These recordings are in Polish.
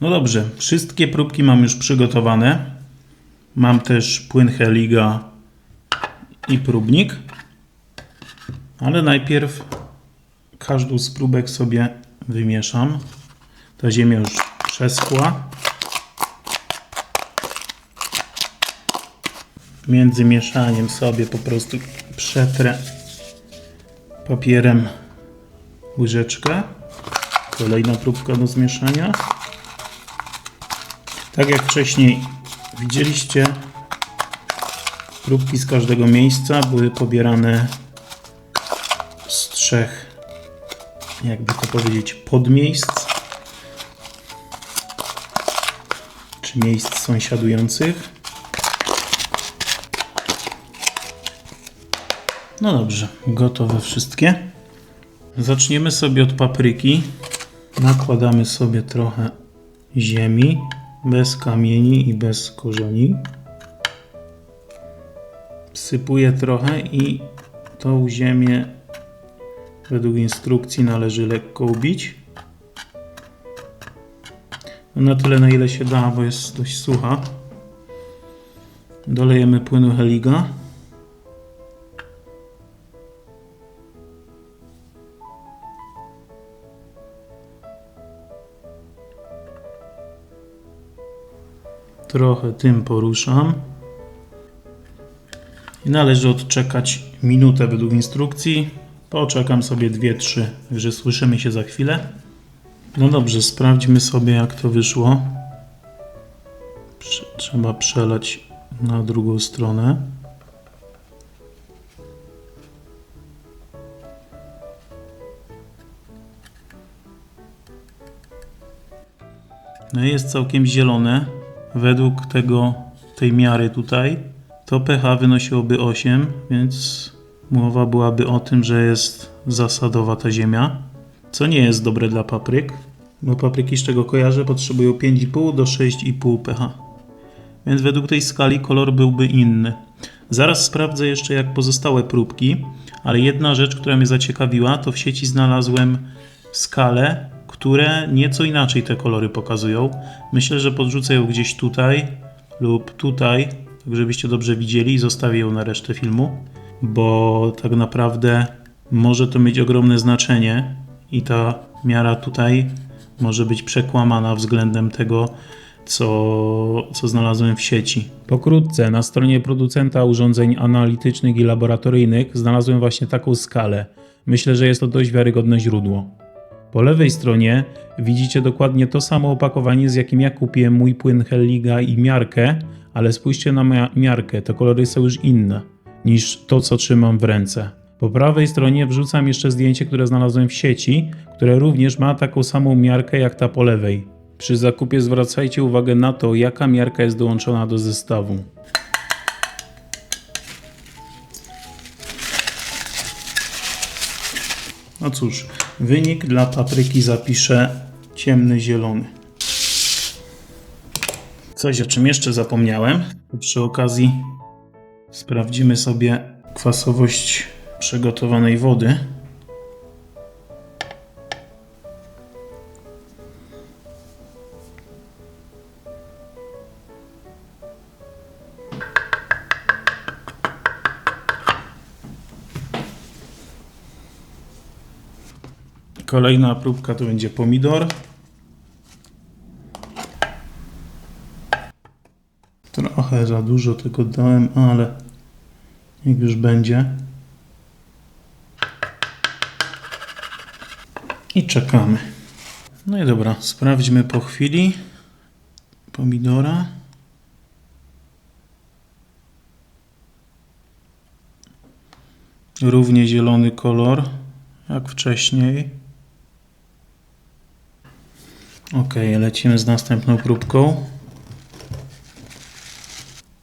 No dobrze, wszystkie próbki mam już przygotowane. Mam też płyn Heliga i próbnik. Ale najpierw każdą z próbek sobie wymieszam. Ta ziemia już przeschła. Między mieszaniem sobie po prostu przetrę papierem łyżeczkę. Kolejna próbka do zmieszania. Tak jak wcześniej widzieliście, próbki z każdego miejsca były pobierane z 3, jakby to powiedzieć, podmiejsc, czy miejsc sąsiadujących. No dobrze, gotowe wszystkie. Zaczniemy sobie od papryki. Nakładamy sobie trochę ziemi, bez kamieni i bez korzeni. Wsypuję trochę i tą ziemię według instrukcji należy lekko ubić. Na tyle, na ile się da, bo jest dość sucha. Dolejemy płynu Heliga. Trochę tym poruszam. I należy odczekać minutę według instrukcji. Poczekam sobie 2-3, także słyszymy się za chwilę. No dobrze, sprawdźmy sobie, jak to wyszło. Trzeba przelać na drugą stronę. No i jest całkiem zielone. Według tej miary tutaj to pH wynosiłoby 8, więc mowa byłaby o tym, że jest zasadowa ta ziemia, co nie jest dobre dla papryk, bo papryki, z czego kojarzę, potrzebują 5,5 do 6,5 pH. Więc według tej skali kolor byłby inny. Zaraz sprawdzę jeszcze, jak pozostałe próbki, ale jedna rzecz, która mnie zaciekawiła, to w sieci znalazłem skale, które nieco inaczej te kolory pokazują. Myślę, że podrzucę ją gdzieś tutaj lub tutaj, tak żebyście dobrze widzieli, i zostawię ją na resztę filmu, bo tak naprawdę może to mieć ogromne znaczenie i ta miara tutaj może być przekłamana względem tego, co znalazłem w sieci. Pokrótce, na stronie producenta urządzeń analitycznych i laboratoryjnych znalazłem właśnie taką skalę. Myślę, że jest to dość wiarygodne źródło. Po lewej stronie widzicie dokładnie to samo opakowanie, z jakim ja kupiłem mój płyn Heliga i miarkę, ale spójrzcie na miarkę, te kolory są już inne niż to, co trzymam w ręce. Po prawej stronie wrzucam jeszcze zdjęcie, które znalazłem w sieci, które również ma taką samą miarkę jak ta po lewej. Przy zakupie zwracajcie uwagę na to, jaka miarka jest dołączona do zestawu. No cóż, wynik dla papryki zapiszę ciemny zielony. Coś, o czym jeszcze zapomniałem. Przy okazji sprawdzimy sobie kwasowość przygotowanej wody. Kolejna próbka to będzie pomidor. Trochę za dużo tego dałem, ale niech już będzie. I czekamy. No i dobra, sprawdźmy po chwili pomidora. Równie zielony kolor jak wcześniej. Ok, lecimy z następną próbką.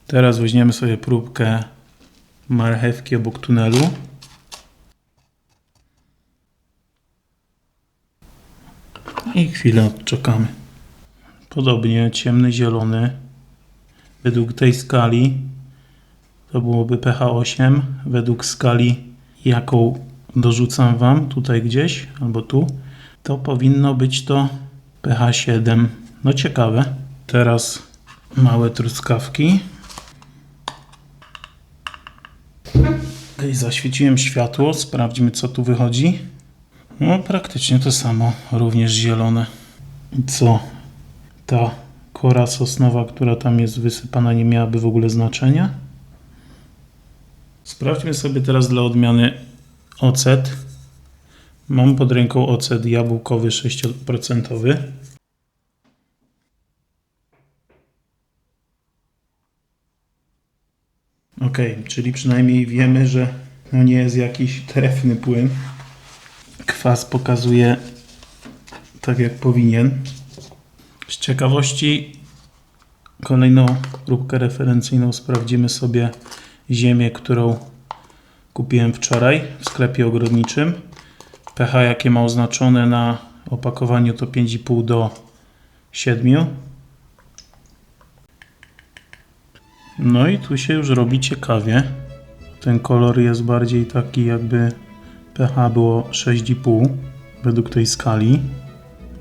Teraz weźmiemy sobie próbkę marchewki obok tunelu. I chwilę odczekamy. Podobnie ciemny zielony. Według tej skali to byłoby pH 8. Według skali, jaką dorzucam Wam tutaj gdzieś, albo tu, to powinno być to pH 7. No ciekawe. Teraz małe truskawki. Zaświeciłem światło, sprawdźmy co tu wychodzi. No praktycznie to samo, również zielone. I co? Ta kora sosnowa, która tam jest wysypana, nie miałaby w ogóle znaczenia? Sprawdźmy sobie teraz dla odmiany ocet. Mam pod ręką ocet jabłkowy 6%. Ok, czyli przynajmniej wiemy, że no nie jest jakiś trefny płyn. Kwas pokazuje tak jak powinien. Z ciekawości kolejną próbkę referencyjną sprawdzimy sobie ziemię, którą kupiłem wczoraj w sklepie ogrodniczym. pH jakie ma oznaczone na opakowaniu to 5,5 do 7. No i tu się już robi ciekawie. Ten kolor jest bardziej taki, jakby pH było 6,5 według tej skali.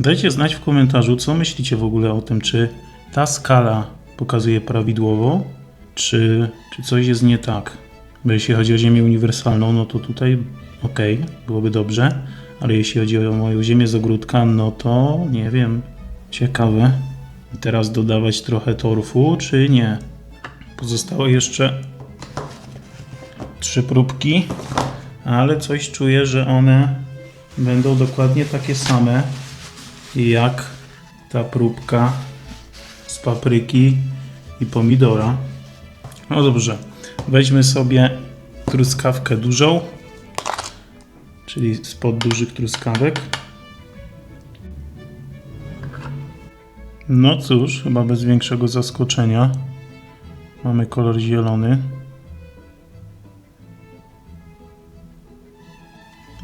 Dajcie znać w komentarzu, co myślicie w ogóle o tym, czy ta skala pokazuje prawidłowo, czy coś jest nie tak. Bo jeśli chodzi o ziemię uniwersalną, no to tutaj ok, byłoby dobrze, ale jeśli chodzi o moją ziemię z ogródka, no to nie wiem, ciekawe. I teraz dodawać trochę torfu, czy nie? Pozostało jeszcze 3 próbki, ale coś czuję, że one będą dokładnie takie same jak ta próbka z papryki i pomidora. No dobrze, weźmy sobie truskawkę dużą, czyli spod dużych truskawek. No cóż, chyba bez większego zaskoczenia mamy kolor zielony.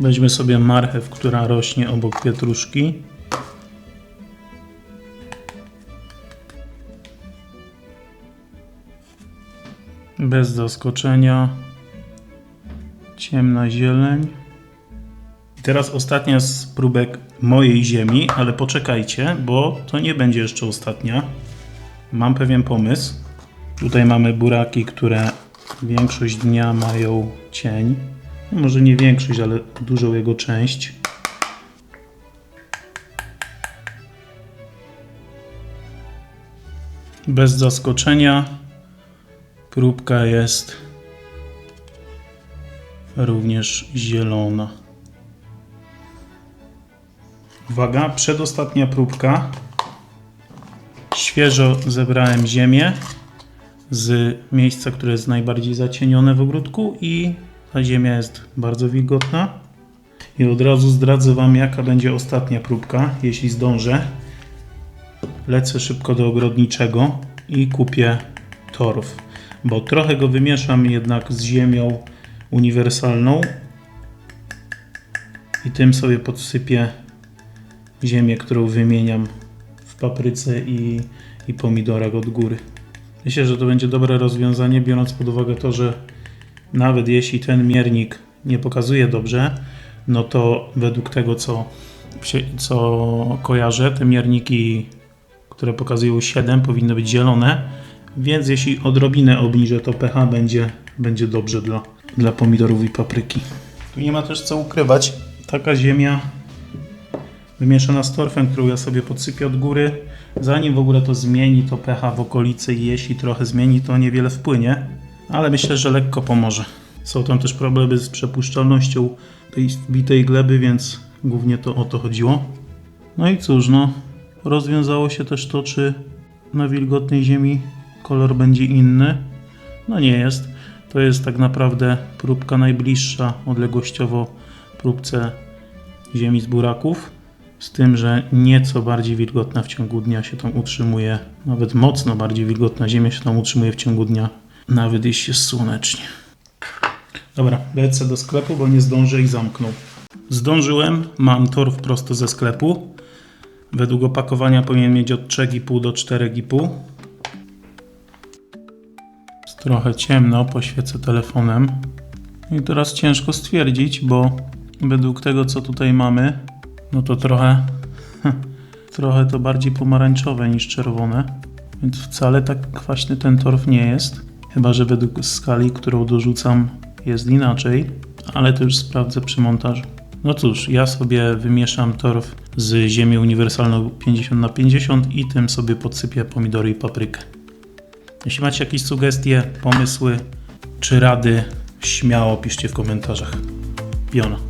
Weźmy sobie marchew, która rośnie obok pietruszki. Bez zaskoczenia. Ciemna zieleń. I teraz ostatnia z próbek mojej ziemi, ale poczekajcie, bo to nie będzie jeszcze ostatnia. Mam pewien pomysł. Tutaj mamy buraki, które większość dnia mają cień. No może nie większość, ale dużą jego część. Bez zaskoczenia próbka jest również zielona. Uwaga, przedostatnia próbka. Świeżo zebrałem ziemię z miejsca, które jest najbardziej zacienione w ogródku i ta ziemia jest bardzo wilgotna. I od razu zdradzę Wam, jaka będzie ostatnia próbka, jeśli zdążę. Lecę szybko do ogrodniczego i kupię torf, bo trochę go wymieszam jednak z ziemią uniwersalną i tym sobie podsypię ziemię, którą wymieniam w papryce i pomidorach od góry. Myślę, że to będzie dobre rozwiązanie, biorąc pod uwagę to, że nawet jeśli ten miernik nie pokazuje dobrze, no to według tego, co kojarzę, te mierniki, które pokazują 7, powinny być zielone, więc jeśli odrobinę obniżę, to pH będzie dobrze dla pomidorów i papryki. Tu nie ma też co ukrywać. Taka ziemia wymieszana z torfem, którą ja sobie podsypię od góry, zanim w ogóle to zmieni to pH w okolicy i jeśli trochę zmieni, to niewiele wpłynie, ale myślę, że lekko pomoże. Są tam też problemy z przepuszczalnością tej wbitej gleby, więc głównie to o to chodziło. No i cóż, no rozwiązało się też to, czy na wilgotnej ziemi kolor będzie inny. No nie jest. To jest tak naprawdę próbka najbliższa odległościowo próbce ziemi z buraków. Z tym, że nieco bardziej wilgotna w ciągu dnia się tam utrzymuje. Nawet mocno bardziej wilgotna ziemia się tam utrzymuje w ciągu dnia. Nawet jeśli jest słonecznie. Dobra, lecę do sklepu, bo nie zdążę i zamknął. Zdążyłem, mam torf prosto ze sklepu. Według opakowania powinien mieć od 3,5 do 4,5. Jest trochę ciemno, poświecę telefonem. I teraz ciężko stwierdzić, bo według tego, co tutaj mamy, no to trochę trochę to bardziej pomarańczowe niż czerwone, więc wcale tak kwaśny ten torf nie jest. Chyba że według skali, którą dorzucam, jest inaczej, ale to już sprawdzę przy montażu. No cóż, ja sobie wymieszam torf z ziemią uniwersalną 50×50 i tym sobie podsypię pomidory i paprykę. Jeśli macie jakieś sugestie, pomysły czy rady, śmiało piszcie w komentarzach. Piona.